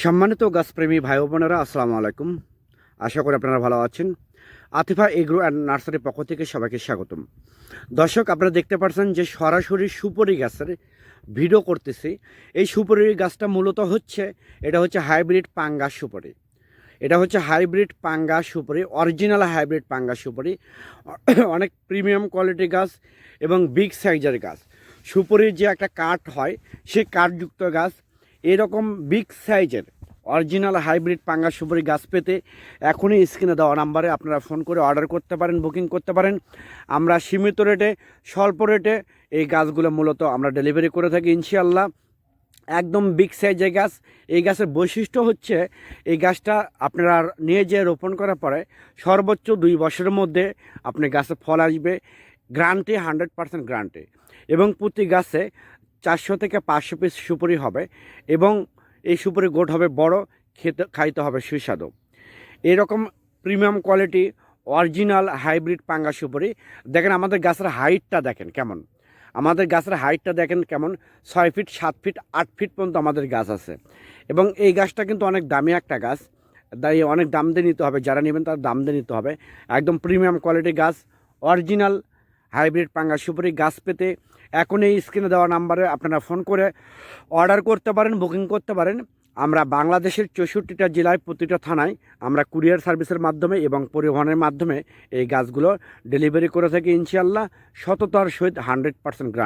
সম্মানিত গাছপ্রেমী ভাই ও বোনেরা, আসসালামু আলাইকুম। আশা করি আপনারা ভালো আছেন। আতিফা এগ্রো অ্যান্ড নার্সারির পক্ষ থেকে সবাইকে স্বাগতম। দর্শক, আপনারা দেখতে পাচ্ছেন যে সরাসরি সুপারি গাছের ভিডিও করতেছি। এই সুপারি গাছটা মূলত এটা হচ্ছে হাইব্রিড পাঙ্গাস সুপারি। এটা হচ্ছে হাইব্রিড পাঙ্গাস সুপারি, অরিজিনাল হাইব্রিড পাঙ্গাস সুপারি। অনেক প্রিমিয়াম কোয়ালিটি গাছ এবং বিগ সাইজের গাছ। সুপারির যে একটা কাঠ হয়, সেই কাঠযুক্ত গাছ এরকম বিগ সাইজের অরিজিনাল হাইব্রিড পাঙ্গাস সুপারি গাছ পেতে এখনই স্ক্রিনে দেওয়া নাম্বারে আপনারা ফোন করে অর্ডার করতে পারেন, বুকিং করতে পারেন। আমরা সীমিত রেটে, স্বল্প রেটে এই গাছগুলো মূলত আমরা ডেলিভারি করে থাকি ইনশাআল্লাহ। একদম বিগ সাইজের গাছ। এই গাছের বৈশিষ্ট্য হচ্ছে, এই গাছটা আপনারা নিয়ে যেয়ে রোপণ করার পরে সর্বোচ্চ 2 বছরের মধ্যে আপনি গাছে ফল আসবে, গ্রান্টি 100% গ্রান্টি। এবং প্রতি গাছে 400 থেকে 500 পিস সুপারি হবে এবং এই সুপারি গোট হবে বড়, খাইতে হবে সুস্বাদু। এরকম প্রিমিয়াম কোয়ালিটি অরিজিনাল হাইব্রিড পাঙ্গা সুপারি। দেখেন আমাদের গাছের হাইটটা দেখেন কেমন, আমাদের গাছের হাইটটা দেখেন কেমন। 6 ফিট, 7 ফিট, 8 ফিট পর্যন্ত আমাদের গাছ আছে। এবং এই গাছটা কিন্তু অনেক দামি একটা গাছ, তাই অনেক দাম দিয়ে নিতে হবে। যারা নেবেন তার দাম দিয়ে নিতে হবে। একদম প্রিমিয়াম কোয়ালিটির গাছ, অরিজিনাল হাইব্রিড পাঙ্গা সুপারি গাছ পেতে এখন এই স্ক্রিনে দেওয়া নাম্বারে আপনারা ফোন করে অর্ডার করতে পারেন, বুকিং করতে পারেন। আমরা বাংলাদেশের 64টা জেলায়, প্রতিটা থানায় আমরা কুরিয়ার সার্ভিসের মাধ্যমে এবং পরিবহনের মাধ্যমে এই গাছগুলো ডেলিভারি করে থাকি ইনশাআল্লাহ। সততার সহিত 100% গ্রাম।